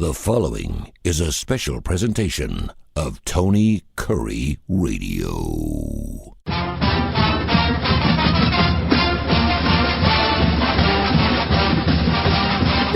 The following is a special presentation of Tony Kurre Radio.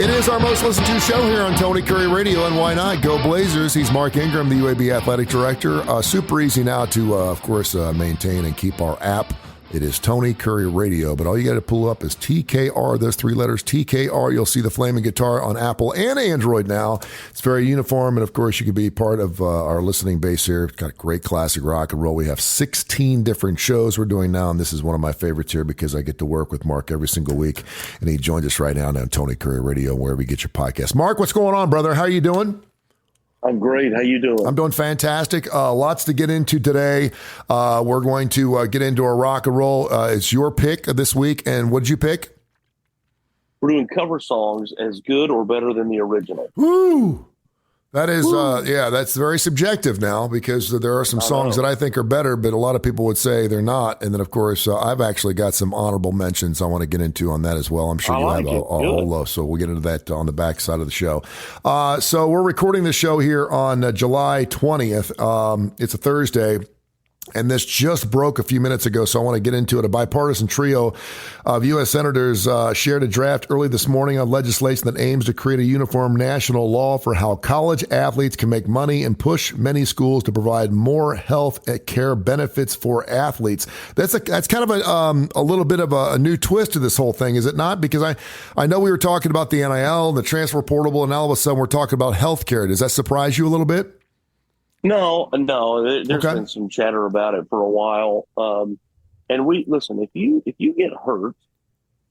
It is our most listened to show here on Tony Kurre Radio, and why not? Go Blazers. He's Mark Ingram, the UAB Athletic Director. Super easy now to, of course, maintain and keep our app. It is Tony Kurre Radio, but all you got to pull up is TKR, those three letters, TKR. You'll see the flaming guitar on Apple and Android now. It's very uniform, and of course, you can be part of our listening base here. It's got great classic rock and roll. We have 16 different shows we're doing now, and this is one of my favorites here because I get to work with Mark every single week, and he joins us right now on Tony Kurre Radio, wherever you get your podcast. Mark, what's going on, brother? How are you doing? I'm great. How you doing? I'm doing fantastic. Lots to get into today. We're going to get into a rock and roll. It's your pick this week, and what did you pick? We're doing cover songs as good or better than the original. Woo! That is, that's very subjective now because there are some songs that I think are better, but a lot of people would say they're not. And then, of course, I've actually got some honorable mentions I want to get into on that as well. I'm sure you have a whole lot, so we'll get into that on the back side of the show. So we're recording this show here on July 20th. It's a Thursday. And this just broke a few minutes ago, so I want to get into it. A bipartisan trio of U.S. senators shared a draft early this morning on legislation that aims to create a uniform national law for how college athletes can make money and push many schools to provide more health care benefits for athletes. That's kind of a little bit of a new twist to this whole thing, is it not? Because I know we were talking about the NIL, the transfer portable, and all of a sudden we're talking about health care. Does that surprise you a little bit? No. There's been some chatter about it for a while. And listen, if you get hurt,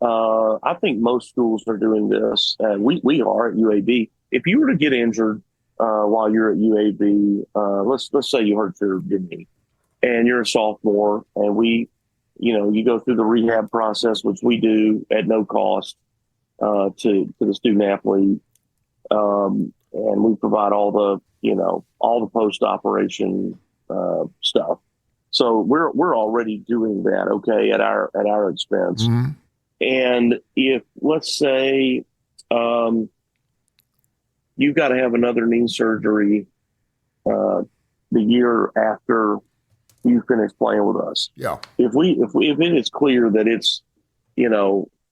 I think most schools are doing this. We are at UAB. If you were to get injured while you're at UAB, let's say you hurt your knee and you're a sophomore, and you go through the rehab process, which we do at no cost to the student athlete, and we provide all the post-operation stuff. So we're already doing that, okay, at our expense. Mm-hmm. And if, let's say, you've got to have another knee surgery the year after you finish playing with us. Yeah. If it is clear that it's,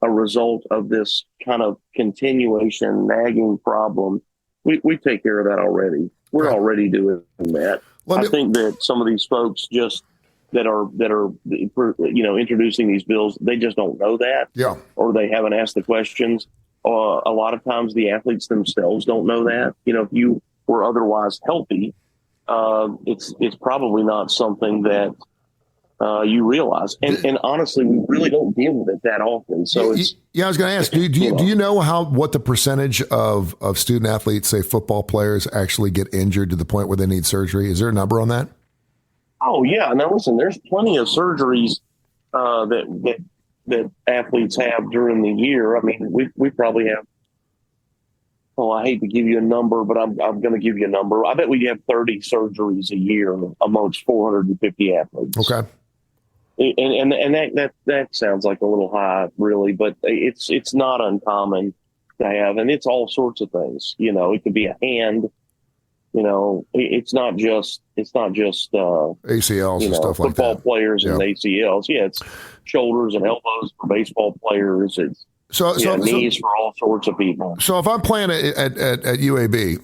a result of this kind of continuation nagging problem, we take care of that already. We're already doing that. I think that some of these folks just that are introducing these bills, they just don't know that, or they haven't asked the questions. A lot of times, the athletes themselves don't know that. If you were otherwise healthy, it's probably not something that you realize. And honestly, we really don't deal with it that often. So it's. Yeah, I was going to ask, do you know what the percentage of student athletes, say football players, actually get injured to the point where they need surgery? Is there a number on that? Oh, yeah. Now, listen, there's plenty of surgeries that athletes have during the year. I mean, we probably have, I hate to give you a number, but I'm going to give you a number. I bet we have 30 surgeries a year amongst 450 athletes. Okay. And that sounds like a little high, really, but it's not uncommon to have, and it's all sorts of things. It could be a hand. It's not just ACLs and stuff like that. Football players and ACLs. Yeah, it's shoulders and elbows for baseball players. It's knees for all sorts of people. So if I'm playing at UAB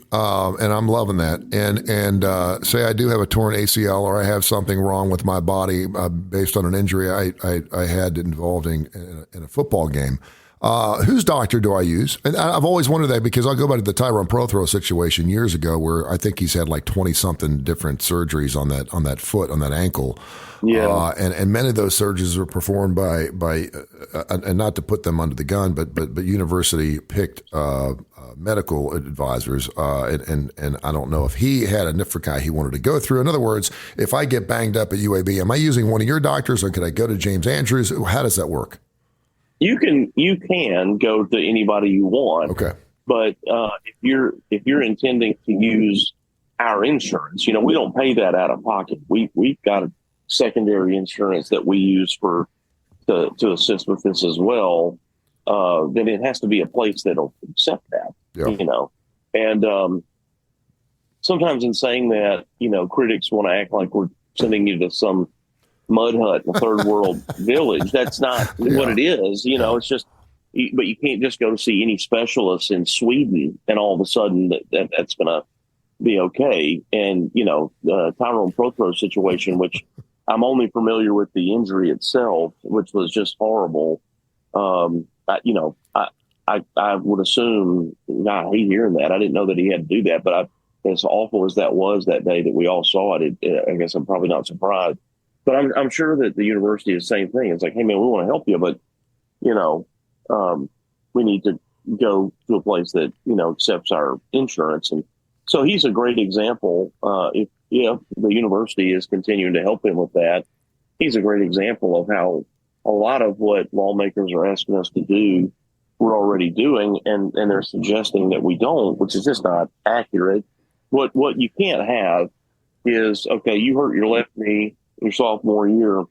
and I'm loving that, and say I do have a torn ACL or I have something wrong with my body based on an injury I had involved in a football game, whose doctor do I use? And I've always wondered that because I'll go back to the Tyrone Prothro situation years ago where I think he's had like 20-something different surgeries on that foot, on that ankle. Yeah. And many of those surgeries were performed by and not to put them under the gun, but university picked medical advisors. And I don't know if he had a different guy he wanted to go through. In other words, if I get banged up at UAB, am I using one of your doctors or could I go to James Andrews? How does that work? You can go to anybody you want. Okay. But if you're intending to use our insurance, we don't pay that out of pocket. We've got a secondary insurance that we use to assist with this as well. Then it has to be a place that'll accept that. Yeah. And sometimes in saying that, critics want to act like we're sending you to some mud hut in a third world village. That's not what it is. It's just, but you can't just go to see any specialists in Sweden and all of a sudden that's going to be okay. And, the Tyrone Prothro situation, which I'm only familiar with the injury itself, which was just horrible. I would assume, I hate hearing that. I didn't know that he had to do that, but as awful as that was that day that we all saw it, I guess I'm probably not surprised. But I'm sure that the university is the same thing. It's like, hey, man, we want to help you, but, we need to go to a place that, accepts our insurance. And so he's a great example. If the university is continuing to help him with that, he's a great example of how a lot of what lawmakers are asking us to do, we're already doing, and they're suggesting that we don't, which is just not accurate. What you can't have is, okay, you hurt your left knee your sophomore year,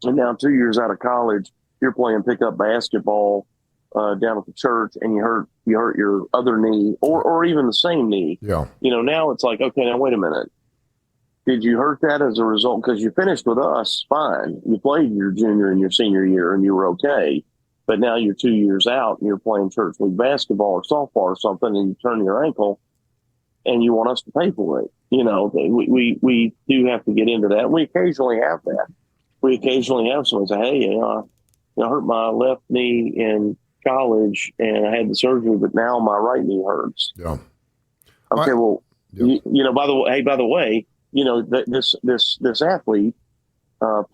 and now 2 years out of college, you're playing pickup basketball down at the church, and you hurt your other knee, or even the same knee. Yeah. Now it's like, okay, now wait a minute. Did you hurt that as a result? Because you finished with us, fine. You played your junior and your senior year, and you were okay. But now you're 2 years out, and you're playing church league basketball or softball or something, and you turn your ankle, and you want us to pay for it. We do have to get into that. We occasionally have that. We occasionally have someone say, hey, I hurt my left knee in college, and I had the surgery, but now my right knee hurts. Yeah. Okay, well, by the way, this athlete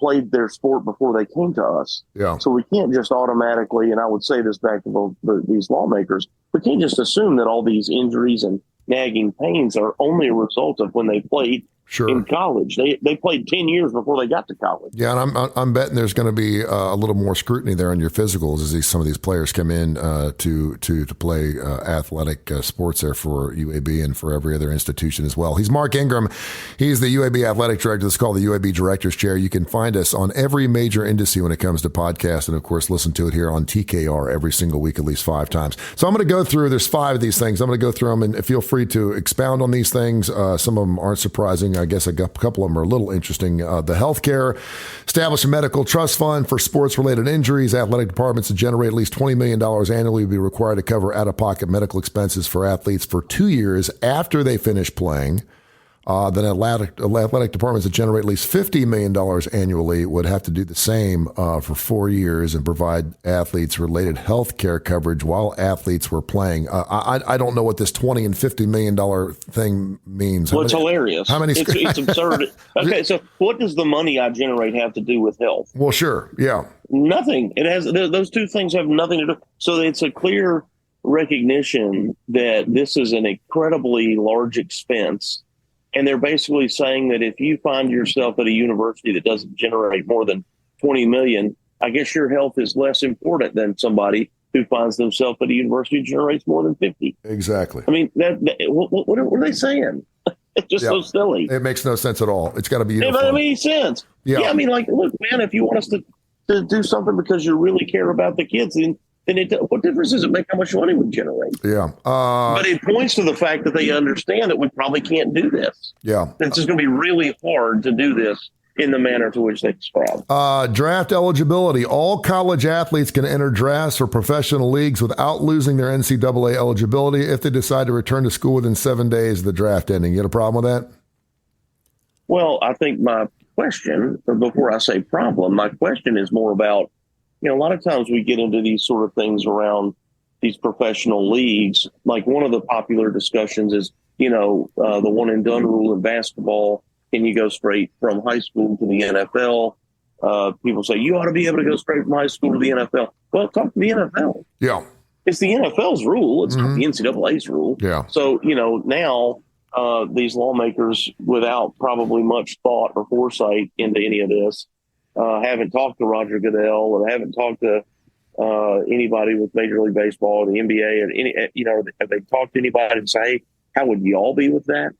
played their sport before they came to us. Yeah. So we can't just automatically, and I would say this back to these lawmakers, we can't just assume that all these injuries and nagging pains are only a result of when they played in college. They played 10 years before they got to college. Yeah, and I'm betting there's going to be a little more scrutiny there on your physicals as some of these players come in to play athletic sports there for UAB and for every other institution as well. He's Mark Ingram. He's the UAB athletic director. This is called the UAB Director's Chair. You can find us on every major indice when it comes to podcasts, and of course listen to it here on TKR every single week at least 5 times. So I'm going to go through, there's 5 of these things. I'm going to go through them, and feel free to expound on these things. Some of them aren't surprising. I guess a couple of them are a little interesting. The healthcare, establish a medical trust fund for sports-related injuries. Athletic departments that generate at least $20 million annually will be required to cover out-of-pocket medical expenses for athletes for 2 years after they finish playing. Then athletic departments that generate at least $50 million annually would have to do the same for 4 years and provide athletes related health care coverage while athletes were playing. I don't know what this $20 and $50 million thing means. Well, it's hilarious. How many? It's absurd. Okay, so what does the money I generate have to do with health? Well, sure. Yeah. Nothing. It has. Those two things have nothing to do. So it's a clear recognition that this is an incredibly large expense. And they're basically saying that if you find yourself at a university that doesn't generate more than 20 million, I guess your health is less important than somebody who finds themselves at a university that generates more than 50. Exactly. I mean, what are they saying? It's just so silly. It makes no sense at all. It's got to be uniform. It doesn't make any sense. Yeah. I mean, like, look, man, if you want us to do something because you really care about the kids, then what difference does it make how much money we generate? Yeah. But it points to the fact that they understand that we probably can't do this. Yeah. It's just going to be really hard to do this in the manner to which they describe. Draft eligibility. All college athletes can enter drafts for professional leagues without losing their NCAA eligibility if they decide to return to school within 7 days of the draft ending. You got a problem with that? Well, I think my question, before I say problem, my question is more about, a lot of times we get into these sort of things around these professional leagues. Like one of the popular discussions is, the one and done rule in basketball. Can you go straight from high school to the NFL? People say you ought to be able to go straight from high school to the NFL. Well, talk to the NFL. Yeah. It's the NFL's rule. It's not the NCAA's rule. Yeah. So, now these lawmakers, without probably much thought or foresight into any of this, haven't talked to Roger Goodell or haven't talked to anybody with Major League Baseball or the NBA or have they talked to anybody and say, hey, how would y'all be with that?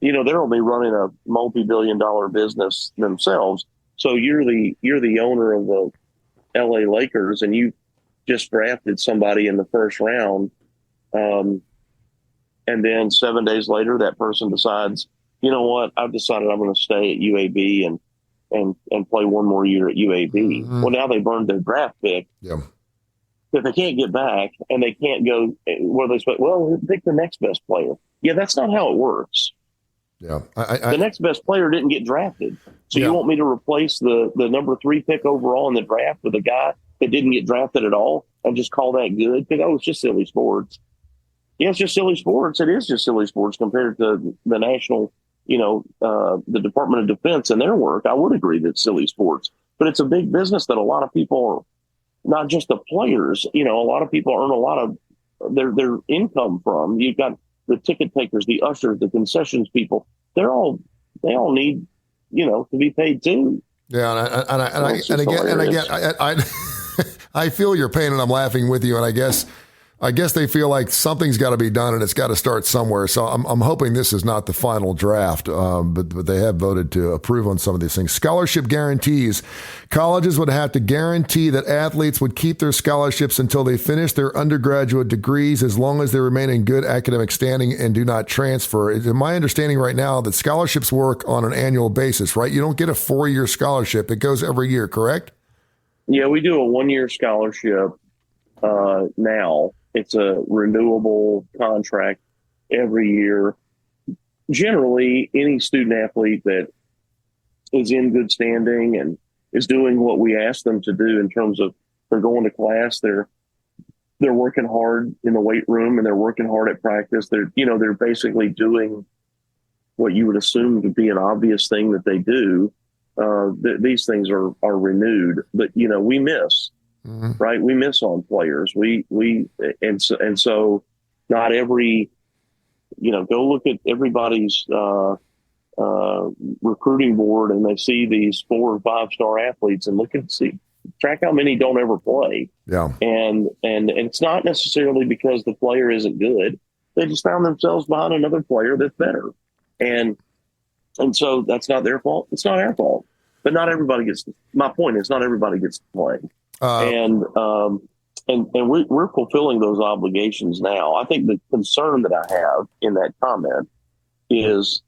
They're only running a multi-billion-dollar business themselves. So you're the owner of the LA Lakers and you just drafted somebody in the first round. and then 7 days later, that person decides, you know what, I've decided I'm going to stay at UAB and play one more year at UAB. Mm-hmm. Well, now they burned their draft pick. Yeah. If they can't get back and they can't go, where they say, well, pick the next best player. Yeah, that's not how it works. Yeah. The next best player didn't get drafted. So Yeah. you want me to replace the number 3 pick overall in the draft with a guy that didn't get drafted at all and just call that good? Because, it's just silly sports. Yeah, it's just silly sports. It is just silly sports compared to the national, the Department of Defense and their work. I would agree that it's silly sports. But it's a big business that a lot of people are, not just the players, a lot of people earn a lot of their income from. You've got the ticket takers, the ushers, the concessions people. They all need, to be paid too. Yeah, and again, I feel your pain, and I'm laughing with you. And I guess they feel like something's got to be done, and it's got to start somewhere. So I'm hoping this is not the final draft, but they have voted to approve on some of these things. Scholarship guarantees. Colleges would have to guarantee that athletes would keep their scholarships until they finish their undergraduate degrees, as long as they remain in good academic standing and do not transfer. It's my understanding right now that scholarships work on an annual basis, right? You don't get a 4-year scholarship. It goes every year, correct? Yeah, we do a 1-year scholarship now. It's a renewable contract every year. Generally, any student athlete that is in good standing and is doing what we ask them to do in terms of they're going to class, they're working hard in the weight room, and they're working hard at practice. They're basically doing what you would assume to be an obvious thing that they do. These things are renewed, but we miss. Mm-hmm. Right. We miss on players. And so not every, go look at everybody's recruiting board, and they see these 4 or 5-star athletes and track how many don't ever play. Yeah. And it's not necessarily because the player isn't good. They just found themselves behind another player that's better. And so that's not their fault. It's not our fault. But not everybody my point is not everybody gets to play. And we're fulfilling those obligations now. I think the concern that I have in that comment is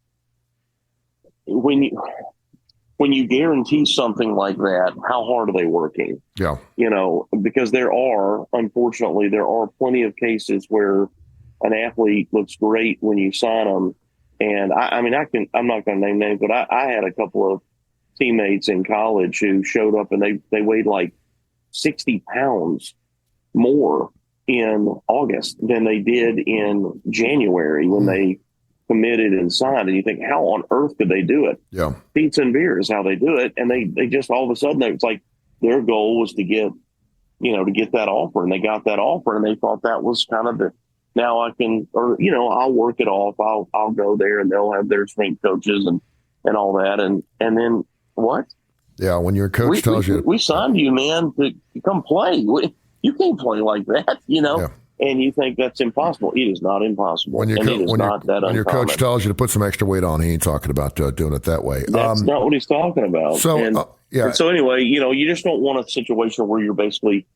when you guarantee something like that, how hard are they working? Yeah. Because unfortunately, there are plenty of cases where an athlete looks great when you sign them. And I'm not going to name names, but I had a couple of teammates in college who showed up and they weighed like 60 pounds more in August than they did in January when they committed and signed. And you think, how on earth could they do it? Yeah. Pizza and beer is how they do it. And they just, all of a sudden, it's like their goal was to get that offer, and they got that offer, and they thought that was kind of now I can, I'll work it off. I'll go there, and they'll have their strength coaches and all that. And then what? Yeah, when your coach tells you, we signed you, man, to come play. You can't play like that, Yeah. And you think that's impossible. It is not impossible. When your coach tells you to put some extra weight on, he ain't talking about doing it that way. That's not what he's talking about. So, And so anyway, you just don't want a situation where you're basically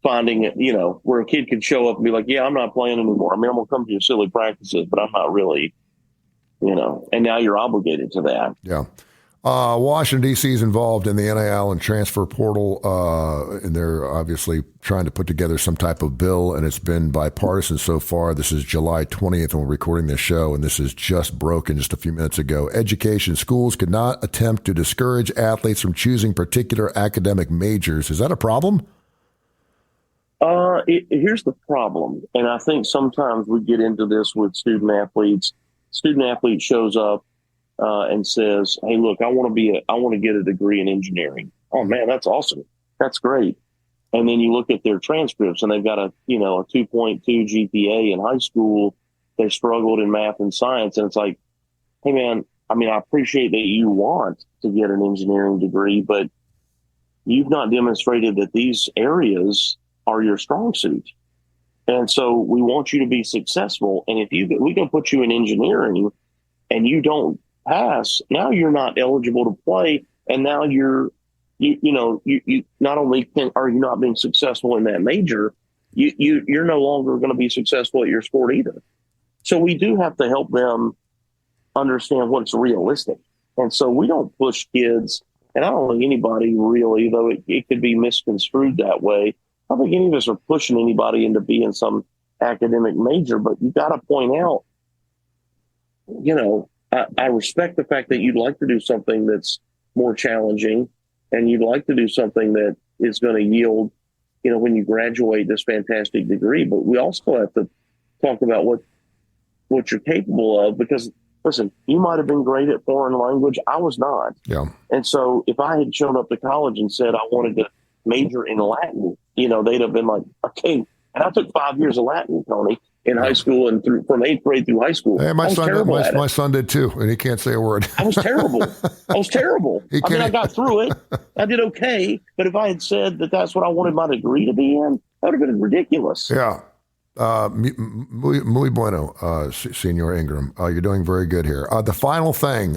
finding it, where a kid could show up and be like, yeah, I'm not playing anymore. I mean, I'm going to come to your silly practices, but I'm not really, and now you're obligated to that. Yeah. Washington, D.C. is involved in the NIL and transfer portal, and they're obviously trying to put together some type of bill, and it's been bipartisan so far. This is July 20th, and we're recording this show, and this is just broken just a few minutes ago. Education schools could not attempt to discourage athletes from choosing particular academic majors. Is that a problem? Here's the problem, and I think sometimes we get into this with student athletes. Student athlete shows up and says, "Hey, look, I want to get a degree in engineering." Oh man, that's awesome. That's great. And then you look at their transcripts, and they've got a 2.2 GPA in high school. They struggled in math and science, and it's like, hey man, I mean, I appreciate that you want to get an engineering degree, but you've not demonstrated that these areas are your strong suit. And so we want you to be successful. And if we can put you in engineering and you don't pass, now you're not eligible to play. And now you not only are you not being successful in that major, you're no longer going to be successful at your sport either. So we do have to help them understand what's realistic. And so we don't push kids, and I don't think anybody really, though it could be misconstrued that way. I don't think any of us are pushing anybody into being some academic major, but you got to point out, I respect the fact that you'd like to do something that's more challenging, and you'd like to do something that is going to yield, when you graduate, this fantastic degree. But we also have to talk about what you're capable of, because listen, you might have been great at foreign language. I was not. Yeah. And so if I had shown up to college and said I wanted to major in Latin, they'd have been like, okay. And I took 5 years of Latin, Tony, in high school and from 8th grade through high school. Hey, my son did too, and he can't say a word. I was terrible. I got through it. I did okay. But if I had said that that's what I wanted my degree to be in, that would have been ridiculous. Yeah. Muy bueno, Senor Ingram. You're doing very good here. The final thing,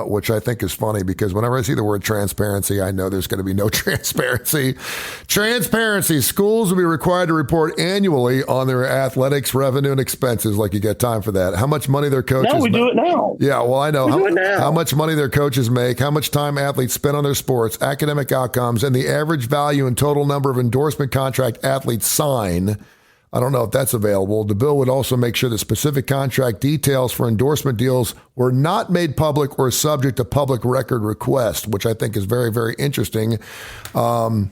which I think is funny, because whenever I see the word transparency, I know there's going to be no transparency. Transparency. Schools will be required to report annually on their athletics, revenue, and expenses. Like, you got time for that. How much money their coaches make. No, we do it now. Yeah, well, I know. How much money their coaches make, how much time athletes spend on their sports, academic outcomes, and the average value and total number of endorsement contract athletes sign. I don't know if that's available. The bill would also make sure that specific contract details for endorsement deals were not made public or subject to public record request, which I think is very, very interesting. Okay,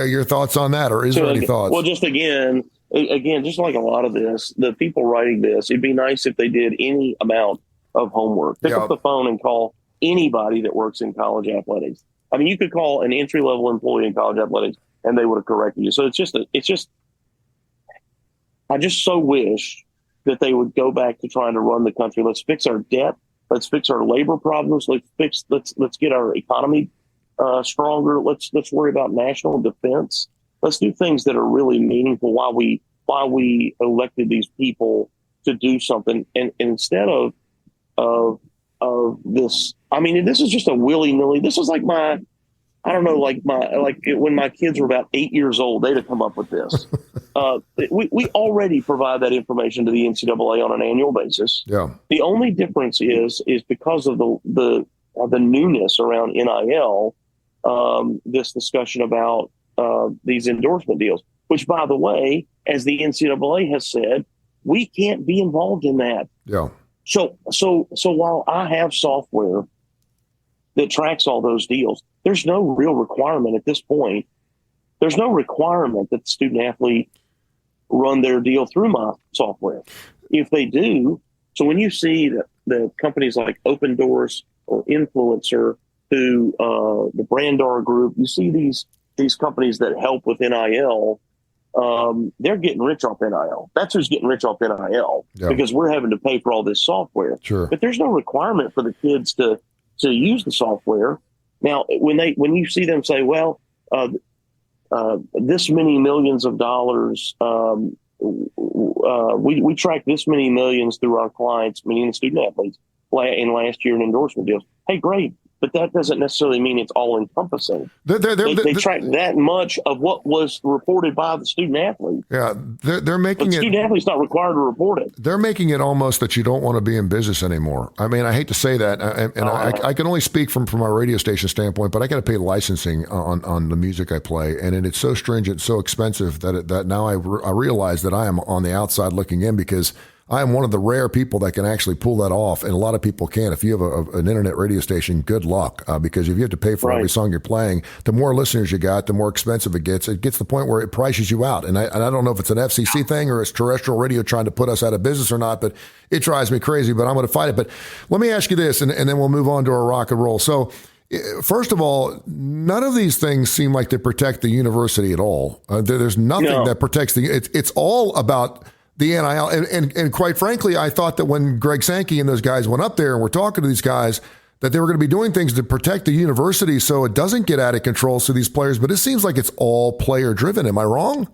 your thoughts on that, or is there any thoughts? Well, just again, just like a lot of this, the people writing this, it'd be nice if they did any amount of homework. Pick up the phone and call anybody that works in college athletics. I mean, you could call an entry-level employee in college athletics, and they would have corrected you. So I just so wish that they would go back to trying to run the country. Let's fix our debt. Let's fix our labor problems. Let's get our economy stronger. Let's worry about national defense. Let's do things that are really meaningful while we elected these people to do something. And instead of this, I mean, this is just a willy-nilly. This is like when my kids were about 8 years old, they'd have come up with this. We already provide that information to the NCAA on an annual basis. Yeah. The only difference is because of the newness around NIL, this discussion about these endorsement deals, which, by the way, as the NCAA has said, we can't be involved in that. Yeah. So while I have software that tracks all those deals, there's no real requirement at this point. There's no requirement that the student athlete run their deal through my software. If they do, so when you see the companies like Open Doors or Influencer, who the Brandar Group, you see these companies that help with NIL, they're getting rich off NIL. That's who's getting rich off NIL, because we're having to pay for all this software. Sure. But there's no requirement for the kids to use the software. Now, when you see them say, well, this many millions of dollars, we track this many millions through our clients, meaning the student athletes, in last year in endorsement deals. Hey, great. But that doesn't necessarily mean it's all encompassing. They track that much of what was reported by the student athlete. Yeah, they're making the student athlete's not required to report it. They're making it almost that you don't want to be in business anymore. I mean, I hate to say that, I can only speak from our radio station standpoint, but I got to pay licensing on the music I play, and it's so stringent, so expensive that now I realize that I am on the outside looking in, because I am one of the rare people that can actually pull that off, and a lot of people can't. If you have an internet radio station, good luck, because if you have to pay for every song you're playing, the more listeners you got, the more expensive it gets. It gets to the point where it prices you out. And I don't know if it's an FCC thing or it's terrestrial radio trying to put us out of business or not, but it drives me crazy, but I'm going to fight it. But let me ask you this, and then we'll move on to our rock and roll. So first of all, none of these things seem like they protect the university at all. There's nothing that protects it's all about the NIL. And quite frankly, I thought that when Greg Sankey and those guys went up there and were talking to these guys, that they were going to be doing things to protect the university so it doesn't get out of control to these players. But it seems like it's all player driven. Am I wrong?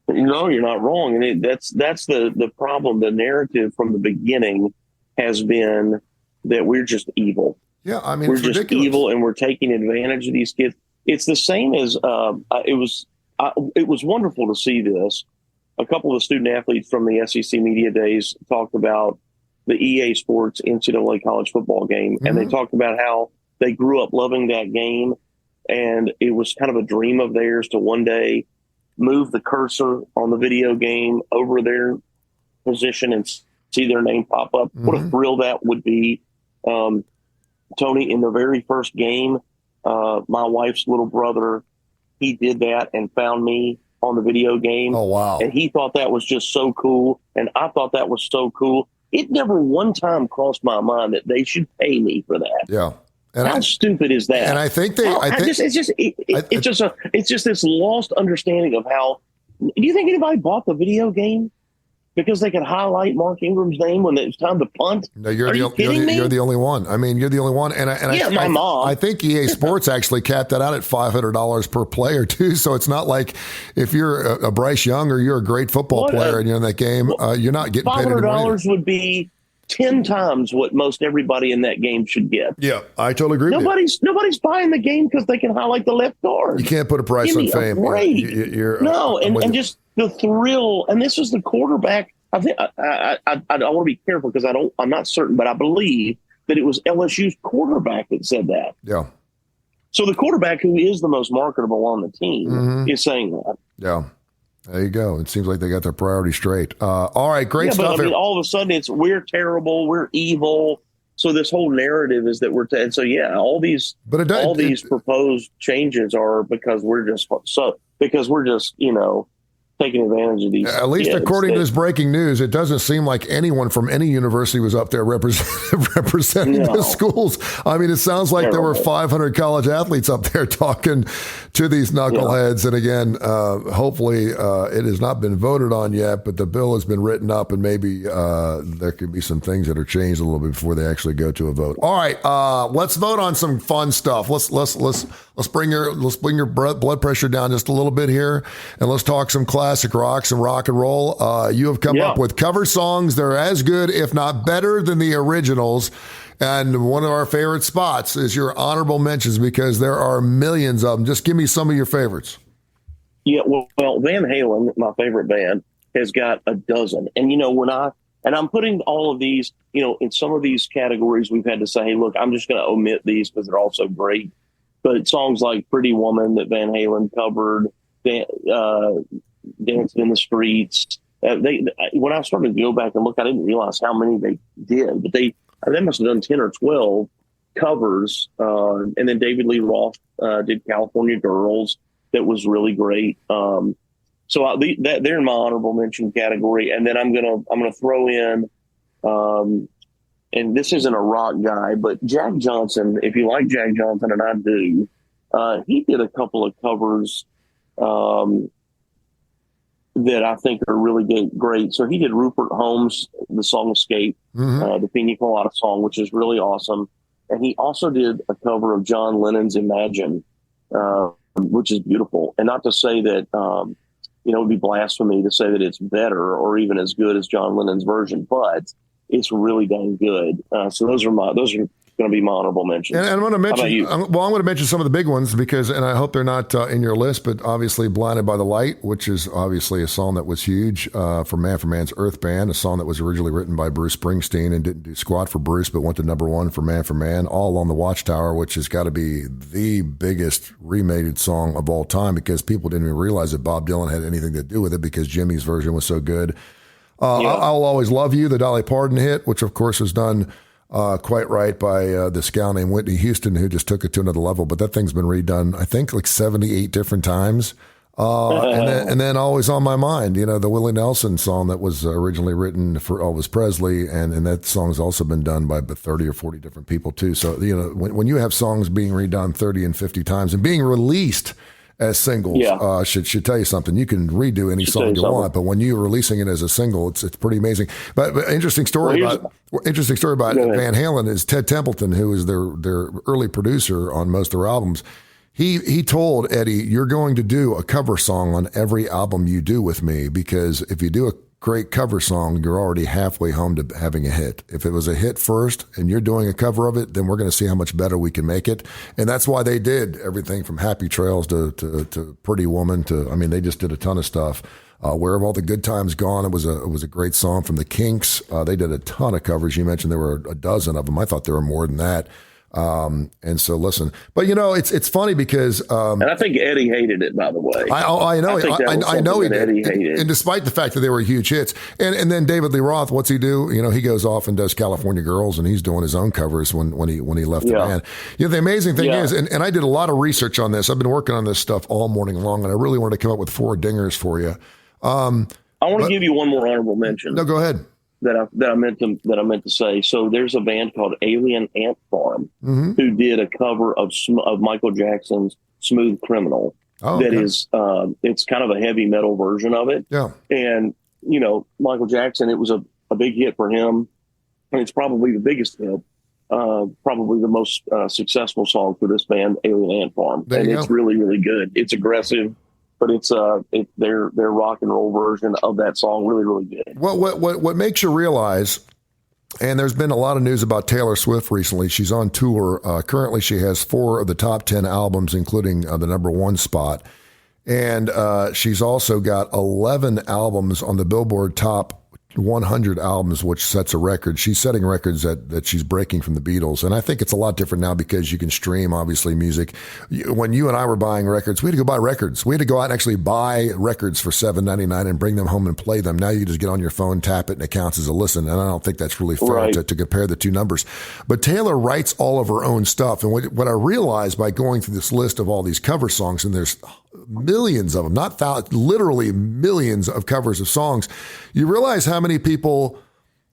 No, you're not wrong. And that's the problem. The narrative from the beginning has been that we're just evil. Yeah, I mean, we're it's just ridiculous. Evil, and we're taking advantage of these kids. It's the same as it was wonderful to see this. a couple of the student athletes from the SEC Media Days talked about the EA Sports NCAA college football game. And they talked about how they grew up loving that game. And it was kind of a dream of theirs to one day move the cursor on the video game over their position and see their name pop up. What a thrill that would be. Tony, in the very first game, my wife's little brother, he did that and found me on the video game. Oh, wow. And he thought that was just so cool. And I thought that was so cool. It never one time crossed my mind that they should pay me for that. Yeah. And how stupid is that? And I think it's just this lost understanding of how. Do you think anybody bought the video game because they could highlight Mark Ingram's name when it's time to punt? No, you're the only one. I mean, you're the only one. I think EA Sports actually capped that out at $500 per player too. So it's not like if you're a Bryce Young or you're a great football player and you're in that game, you're not getting paid $500 would be 10 times what most everybody in that game should get. Yeah, I totally agree. Nobody's buying the game because they can highlight the left guard. You can't put a price on fame. And just the thrill. And this was the quarterback. I think I want to be careful because I'm not certain, but I believe that it was LSU's quarterback that said that. Yeah. So the quarterback, who is the most marketable on the team, is saying that. Yeah. There you go. It seems like they got their priorities straight. All right, great stuff. But, all of a sudden it's we're terrible, we're evil. So this whole narrative is that all these proposed changes are because we're just taking advantage of these. At least according to this breaking news, it doesn't seem like anyone from any university was up there representing the schools. I mean, it sounds like there were 500 college athletes up there talking to these knuckleheads. And again, hopefully it has not been voted on yet, but the bill has been written up, and maybe there could be some things that are changed a little bit before they actually go to a vote. All right, let's vote on some fun stuff. Let's bring your blood pressure down just a little bit here, and let's talk some classic rock, some rock and roll. You have come up with cover songs that are as good, if not better, than the originals. And one of our favorite spots is your honorable mentions, because there are millions of them. Just give me some of your favorites. Yeah, well, Van Halen, my favorite band, has got a dozen. And I'm putting all of these, in some of these categories, we've had to say, hey, look, I'm just going to omit these because they're all so great. But songs like Pretty Woman that Van Halen covered, Dancing in the Streets. When I started to go back and look, I didn't realize how many they did, but they must have done 10 or 12 covers. And then David Lee Roth did California Girls. That was really great. So they're in my honorable mention category. And then I'm gonna throw in, and this isn't a rock guy, but Jack Johnson. If you like Jack Johnson, and I do, he did a couple of covers that I think are really great. So he did Rupert Holmes' The Song Escape, the Pina Colada song, which is really awesome. And he also did a cover of John Lennon's Imagine, which is beautiful. And not to say that, it would be blasphemy to say that it's better or even as good as John Lennon's version, but it's really dang good. So those are going to be my honorable mentions. And I'm going to mention, I'm going to mention some of the big ones and I hope they're not in your list, but obviously Blinded by the Light, which is obviously a song that was huge for Man's Earth Band, a song that was originally written by Bruce Springsteen and didn't do squat for Bruce, but went to number one for Man, All Along the Watchtower, which has got to be the biggest remade song of all time, because people didn't even realize that Bob Dylan had anything to do with it, because Jimmy's version was so good. I'll Always Love You, the Dolly Parton hit, which of course was done quite right by this gal named Whitney Houston, who just took it to another level. But that thing's been redone, I think, like 78 different times. And then Always on My Mind, the Willie Nelson song that was originally written for Elvis Presley. And that song's also been done by 30 or 40 different people too. So, when you have songs being redone 30 and 50 times and being released as singles, should tell you something. You can redo any song you want, but when you're releasing it as a single, it's pretty amazing. But interesting story about Van Halen is Ted Templeton, who is their early producer on most of their albums. He told Eddie, "You're going to do a cover song on every album you do with me, because if you do great cover song, you're already halfway home to having a hit. If it was a hit first and you're doing a cover of it, then we're going to see how much better we can make it. And that's why they did everything from Happy Trails to Pretty Woman to, I mean, they just did a ton of stuff. Where Have All the Good Times Gone? It was a great song from the Kinks. They did a ton of covers. You mentioned there were a dozen of them. I thought there were more than that. And so listen, but it's funny because, and I think Eddie hated it, by the way. I know, I know he did. Eddie hated. And despite the fact that they were huge hits, and then David Lee Roth, what's he do? He goes off and does California Girls, and he's doing his own covers when he left the band. The amazing thing is, and I did a lot of research on this. I've been working on this stuff all morning long, and I really wanted to come up with 4 dingers for you. I want to give you one more honorable mention. No, go ahead. That I meant to say. So there's a band called Alien Ant Farm who did a cover of Michael Jackson's "Smooth Criminal." Is it's kind of a heavy metal version of it. Yeah. And Michael Jackson, it was a big hit for him, and it's probably the biggest hit, probably the most successful song for this band, Alien Ant Farm, it's really, really good. It's aggressive. But it's their rock and roll version of that song, really, really good. What makes you realize, and there's been a lot of news about Taylor Swift recently. She's on tour. Currently, she has 4 of the top 10 albums, including the number 1 spot. And she's also got 11 albums on the Billboard Top 100 albums, which sets a record. She's setting records that she's breaking from the Beatles. And I think it's a lot different now because you can stream, obviously, music. When you and I were buying records, we had to go buy records. We had to go out and actually buy records for $7.99 and bring them home and play them. Now you just get on your phone, tap it, and it counts as a listen. And I don't think that's really fair to compare the two numbers. But Taylor writes all of her own stuff. And what I realized by going through this list of all these cover songs, and there's millions of them, not thousands, literally millions of covers of songs, you realize how many people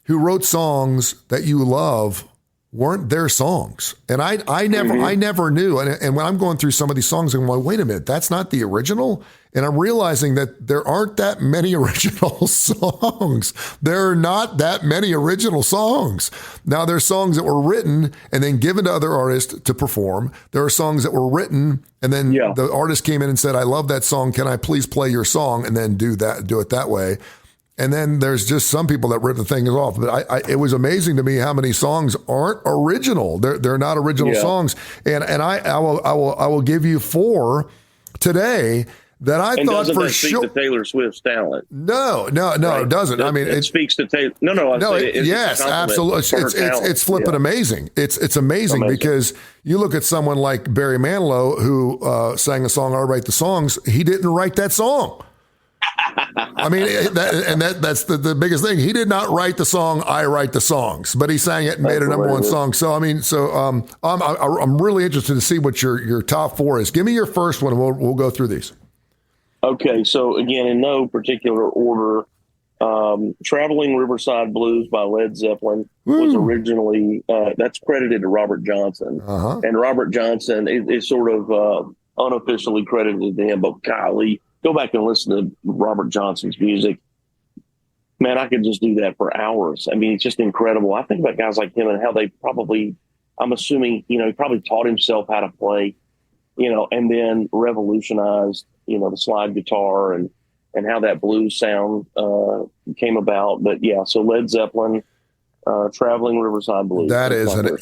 who wrote songs that you love weren't their songs. And I never knew. And when I'm going through some of these songs, I'm like, wait a minute, that's not the original. And I'm realizing that there aren't that many original songs. There are not that many original songs. Now, there's songs that were written and then given to other artists to perform. There are songs that were written and then the artist came in and said, I love that song. Can I please play your song? And then do it that way. And then there's just some people that rip the thing off. But it was amazing to me how many songs aren't original. They're not original songs. And I will give you 4 today that I thought for sure. Speak to Taylor Swift's talent. No, it doesn't. I mean, it speaks to Taylor. Yes, absolutely. It's flipping amazing. It's amazing because you look at someone like Barry Manilow who sang a song, I Write the Songs. He didn't write that song. I mean, that's the biggest thing. He did not write the song, I Write the Songs, but he sang it and made a number 1 song. So, I mean, I'm really interested to see what your top 4 is. Give me your first one and we'll go through these. Okay. So again, in no particular order, Traveling Riverside Blues by Led Zeppelin was originally, that's credited to Robert Johnson. And Robert Johnson is sort of unofficially credited to him, but golly, go back and listen to Robert Johnson's music. Man, I could just do that for hours. I mean, it's just incredible. I think about guys like him and how they probably, I'm assuming, he probably taught himself how to play, and then revolutionized, the slide guitar and how that blues sound came about. But yeah, so Led Zeppelin, Traveling Riverside Blues. That is an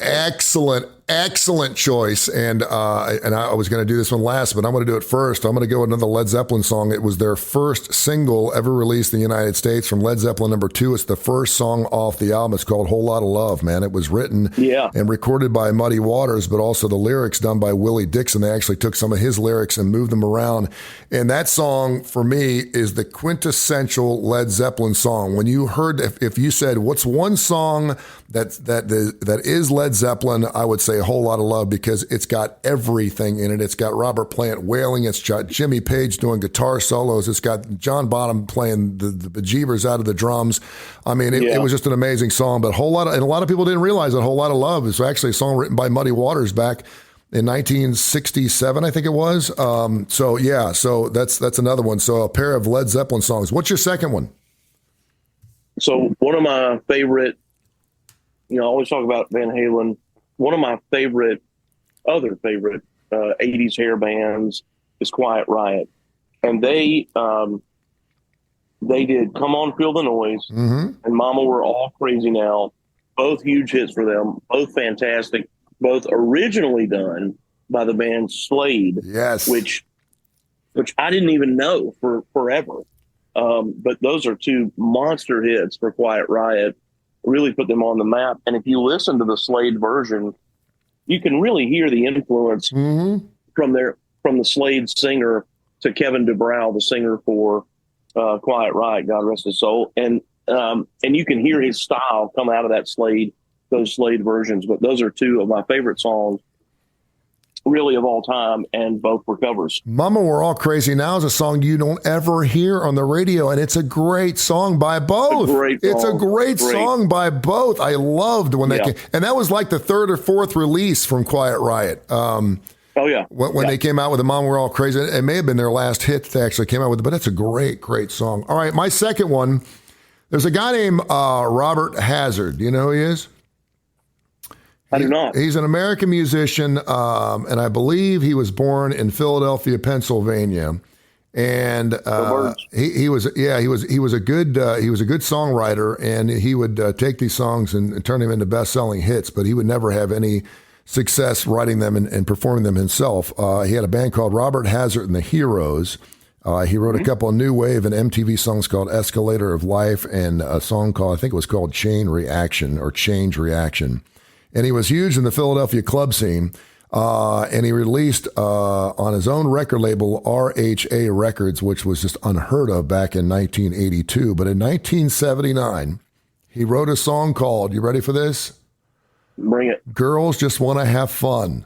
excellent choice. And I was going to do this one last, but I'm going to do it first. I'm going to go with another Led Zeppelin song. It was their first single ever released in the United States from Led Zeppelin number 2. It's the first song off the album. It's called Whole Lotta Love, man. It was written and recorded by Muddy Waters, but also the lyrics done by Willie Dixon. They actually took some of his lyrics and moved them around. And that song, for me, is the quintessential Led Zeppelin song. When you heard, if you said, what's one song that is Led Zeppelin, I would say A Whole Lotta Love, because it's got everything in it. It's got Robert Plant wailing. It's got Jimmy Page doing guitar solos. It's got John Bonham playing the bejeebers out of the drums. I mean, it was just an amazing song. But a lot of people didn't realize that Whole Lotta Love is actually a song written by Muddy Waters back in 1967, I think it was. So that's another one. So a pair of Led Zeppelin songs. What's your second one? So one of my favorite, I always talk about Van Halen. One of my other favorite 80s hair bands is Quiet Riot. And they they did Come On, Feel the Noise and Mama, We're All Crazy Now. Both huge hits for them, both fantastic, both originally done by the band Slade, Yes. which I didn't even know for forever. But those are two monster hits for Quiet Riot, really put them on the map. And if you listen to the Slade version, you can really hear the influence from the Slade singer to Kevin DuBrow, the singer for Quiet Riot, God rest his soul. And you can hear his style come out of those Slade versions. But those are two of my favorite songs, really, of all time, and both were covers. Mama, We're All Crazy Now is a song you don't ever hear on the radio, and it's a great song by both. It's a great song by both. I loved when they came. And that was like the third or fourth release from Quiet Riot. Oh, yeah. When they came out with the Mama, We're All Crazy, it may have been their last hit they actually came out with, but it's a great, great song. All right, my second one, there's a guy named Robert Hazard. Do you know who he is? I do not. He's an American musician, and I believe he was born in Philadelphia, Pennsylvania. And he was a good songwriter, and he would take these songs and turn them into best-selling hits, but he would never have any success writing them and performing them himself. He had a band called Robert Hazard and the Heroes. He wrote a couple of new wave and MTV songs called Escalator of Life, and a song called, I think it was called Change Reaction. And he was huge in the Philadelphia club scene. And he released on his own record label, RHA Records, which was just unheard of back in 1982. But in 1979, he wrote a song called, you ready for this? Bring it. Girls Just Want to Have Fun.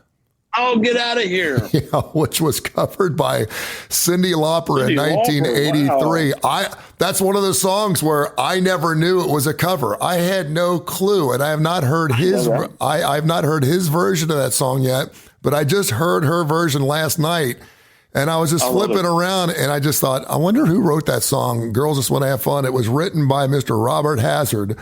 Oh, get out of here. Yeah, which was covered by Cyndi Lauper in 1983. Wow. That's one of the songs where I never knew it was a cover. I had no clue, and I have not heard I've not heard his version of that song yet, but I just heard her version last night, and I was just flipping around, and I just thought, I wonder who wrote that song, Girls Just Want to Have Fun. It was written by Mr. Robert Hazard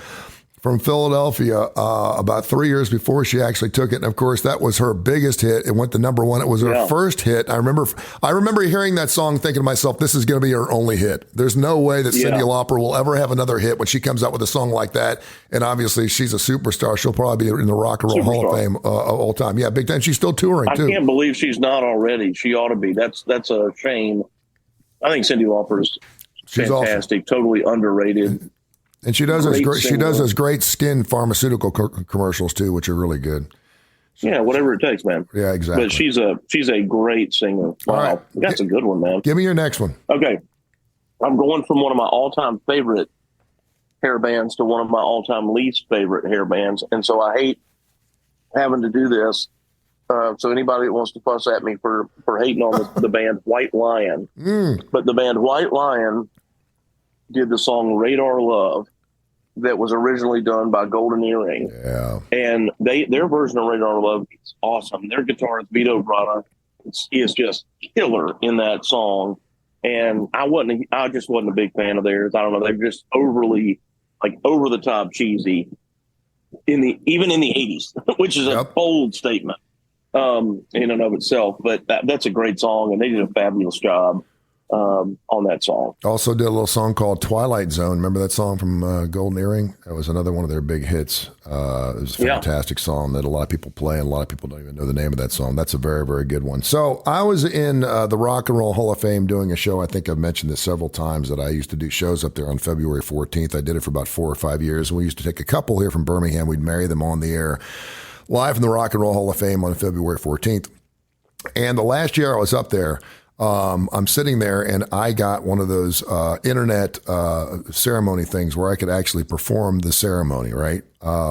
from Philadelphia about 3 years before she actually took it. And of course, that was her biggest hit. It went to number one. It was her first hit. I remember hearing that song thinking to myself, this is going to be her only hit. There's no way that Cyndi Lauper will ever have another hit when she comes out with a song like that. And obviously, she's a superstar. She'll probably be in the Rock and Roll Hall of Fame of all time. Yeah, big time. She's still touring, too. I can't believe she's not already. She ought to be. That's a shame. I think Cyndi Lauper's fantastic, awesome. Totally underrated. And she does those great skin pharmaceutical commercials too, which are really good. So, yeah, whatever it takes, man. Yeah, exactly. But she's a great singer. Wow, right. That's a good one, man. Give me your next one. Okay, I'm going from one of my all-time favorite hair bands to one of my all-time least favorite hair bands, and so I hate having to do this. So anybody that wants to fuss at me for hating on the band White Lion, but the band White Lion did the song Radar Love that was originally done by Golden Earring. Yeah. And their version of Radar Love is awesome. Their guitarist, Vito Bratta, is just killer in that song. And I just wasn't a big fan of theirs. I don't know. They're just overly, over the top cheesy even in the 80s, which is a bold statement in and of itself. But that's a great song, and they did a fabulous job on that song. Also did a little song called Twilight Zone. Remember that song from Golden Earring? That was another one of their big hits. It was a fantastic song that a lot of people play, and a lot of people don't even know the name of that song. That's a very, very good one. So I was in the Rock and Roll Hall of Fame doing a show. I think I've mentioned this several times, that I used to do shows up there on February 14th. I did it for about 4 or 5 years. And we used to take a couple here from Birmingham. We'd marry them on the air live from the Rock and Roll Hall of Fame on February 14th. And the last year I was up there, I'm sitting there, and I got one of those internet ceremony things where I could actually perform the ceremony, right?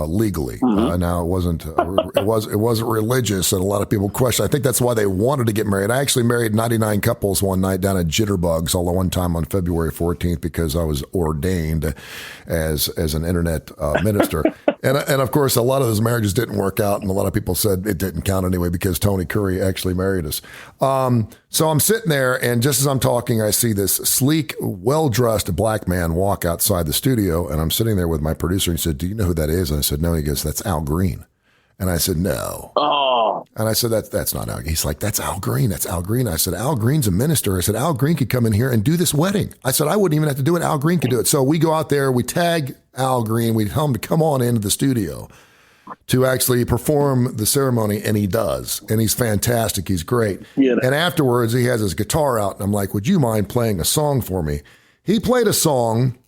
Legally. Now it wasn't religious, and a lot of people question. I think that's why they wanted to get married. I actually married 99 couples one night down at Jitterbugs all at one time on February 14th because I was ordained as an internet minister. And of course, a lot of those marriages didn't work out, and a lot of people said it didn't count anyway because Tony Kurre actually married us. So I'm sitting there, and just as I'm talking, I see this sleek, well-dressed black man walk outside the studio, and I'm sitting there with my producer, and he said, "Do you know who that is?" And I said, "No." He goes, "That's Al Green." And I said, no. Oh, And I said, that's not Al. He's like, that's Al Green. That's Al Green. I said, Al Green's a minister. I said, Al Green could come in here and do this wedding. I said, I wouldn't even have to do it. Al Green could do it. So we go out there, we tag Al Green, we tell him to come on into the studio to actually perform the ceremony, and he does. And he's fantastic. He's great. Yeah. And afterwards, he has his guitar out, and I'm like, would you mind playing a song for me? He played a song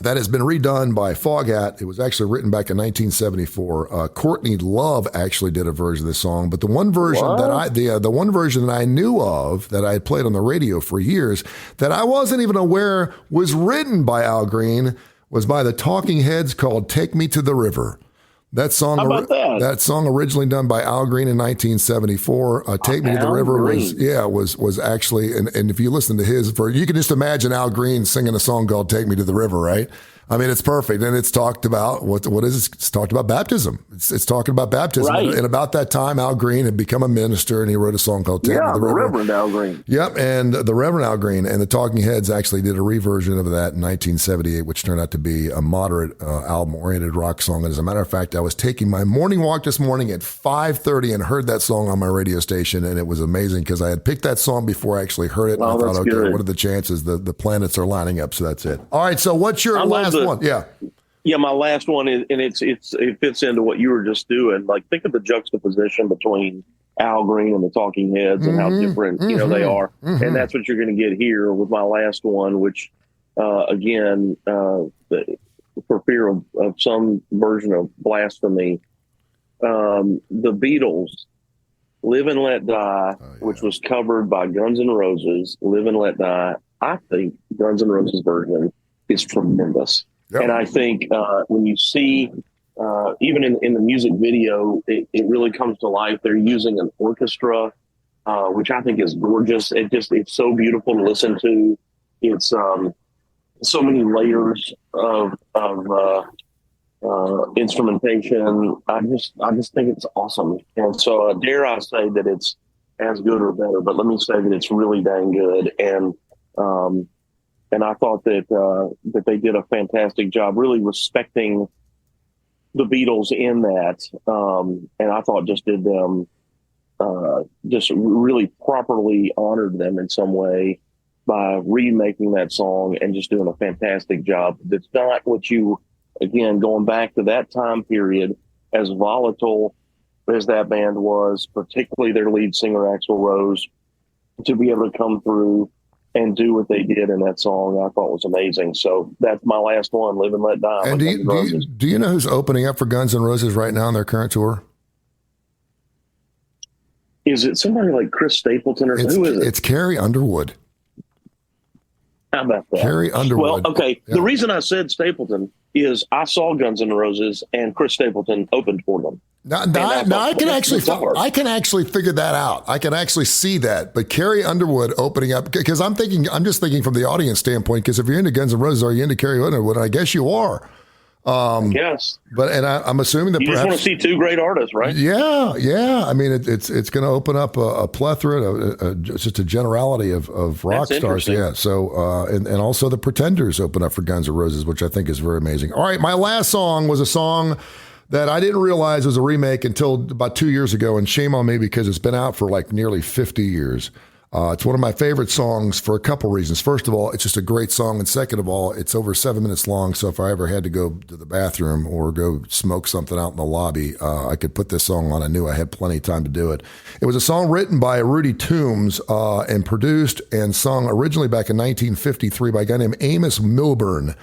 that has been redone by Foghat. It was actually written back in 1974. Courtney Love actually did a version of this song, but the one version the one version that I knew of, that I had played on the radio for years, that I wasn't even aware was written by Al Green, was by the Talking Heads, called "Take Me to the River." That song, how about that song originally done by Al Green in 1974. "Take Me to the River" was actually, and if you listen to his version, you can just imagine Al Green singing a song called "Take Me to the River," right? I mean, it's perfect, and it's talked about what is it? It's talked about baptism. It's talking about baptism, right. And about that time, Al Green had become a minister, and he wrote a song called "Take Me to the River." Reverend Al Green. Yep, and the Reverend Al Green and the Talking Heads actually did a reversion of that in 1978, which turned out to be a moderate album-oriented rock song. And as a matter of fact, I was taking my morning walk this morning at 5:30 and heard that song on my radio station, and it was amazing because I had picked that song before I actually heard it. And I thought, okay, good. What are the chances? The planets are lining up, so that's it. All right, so what's your last one? Yeah. Yeah, my last one is, and it fits into what you were just doing. Like, think of the juxtaposition between Al Green and the Talking Heads and how different they are, and that's what you're going to get here with my last one, which again, for fear of some version of blasphemy, the Beatles, "Live and Let Die," which was covered by Guns N' Roses. "Live and Let Die." I think Guns N' Roses version is tremendous. Yep. And I think when you see, even in the music video, it really comes to life. They're using an orchestra, which I think is gorgeous. It's so beautiful to listen to. It's so many layers of instrumentation. I just think it's awesome. And so dare I say that it's as good or better, but let me say that it's really dang good. And I thought that they did a fantastic job, really respecting the Beatles in that. And I thought just did them, just really properly honored them in some way by remaking that song and just doing a fantastic job. It's not what you, again, going back to that time period, as volatile as that band was, particularly their lead singer, Axl Rose, to be able to come through and do what they did in that song, I thought was amazing. So that's my last one, "Live and Let Die." And do you know who's opening up for Guns N' Roses right now on their current tour? Is it somebody like Chris Stapleton or who is it? It's Carrie Underwood. How about that? Carrie Underwood. Well, okay. Yeah. The reason I said Stapleton is I saw Guns N' Roses and Chris Stapleton opened for them. Now I can actually figure that out. I can actually see that. But Carrie Underwood opening up, because I'm just thinking from the audience standpoint, because if you're into Guns N' Roses, are you into Carrie Underwood? I guess you are. Yes. But I'm assuming that you perhaps just want to see two great artists, right? Yeah. I mean, it's going to open up a plethora, just a generality of rock stars. Yeah. So and also the Pretenders open up for Guns N' Roses, which I think is very amazing. All right, my last song was a song that I didn't realize was a remake until about 2 years ago, and shame on me because it's been out for like nearly 50 years. It's one of my favorite songs for a couple reasons. First of all, it's just a great song. And second of all, it's over 7 minutes long. So if I ever had to go to the bathroom or go smoke something out in the lobby, I could put this song on. I knew I had plenty of time to do it. It was a song written by Rudy Toombs and produced and sung originally back in 1953 by a guy named Amos Milburn.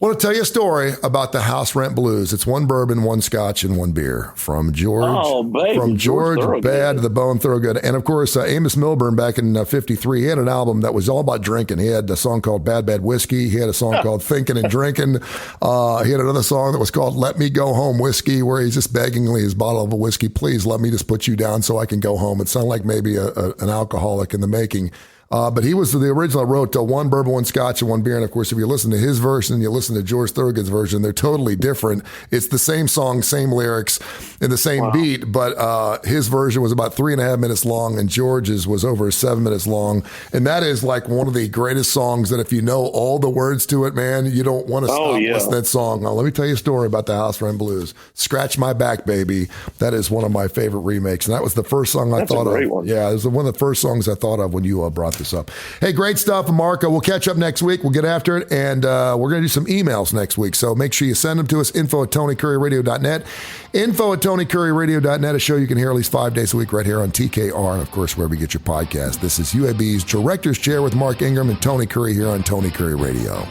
I want to tell you a story about the house rent blues. It's 1 bourbon, 1 scotch, and 1 beer from George. Oh, baby. From George Bad to the Bone Thorogood. And of course, Amos Milburn back in 53, he had an album that was all about drinking. He had a song called Bad Bad Whiskey. He had a song called Thinking and Drinking. He had another song that was called Let Me Go Home Whiskey, where he's just beggingly his bottle of a whiskey, please let me just put you down so I can go home. It sounded like maybe an alcoholic in the making. But he was the original that wrote one bourbon, one scotch, and one beer. And of course, if you listen to his version and you listen to George Thorogood's version, they're totally different. It's the same song, same lyrics, and the same beat, but his version was about 3.5 minutes long, and George's was over 7 minutes long. And that is like one of the greatest songs that if you know all the words to it, man, you don't want to stop listening to that song. Now, let me tell you a story about the House Run Blues. Scratch My Back, Baby. That is one of my favorite remakes. And that was the first song I thought of. One. Yeah, it was one of the first songs I thought of when you brought this up. Hey, great stuff, Mark. We'll catch up next week. We'll get after it. And we're going to do some emails next week. So make sure you send them to us, info@TonyCurryRadio.net. Info@TonyCurryRadio.net, a show you can hear at least 5 days a week right here on TKR and, of course, wherever you get your podcast. This is UAB's Director's Chair with Mark Ingram and Tony Curry here on Tony Curry Radio.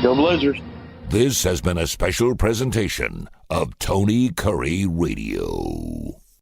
Go Blazers. This has been a special presentation of Tony Curry Radio.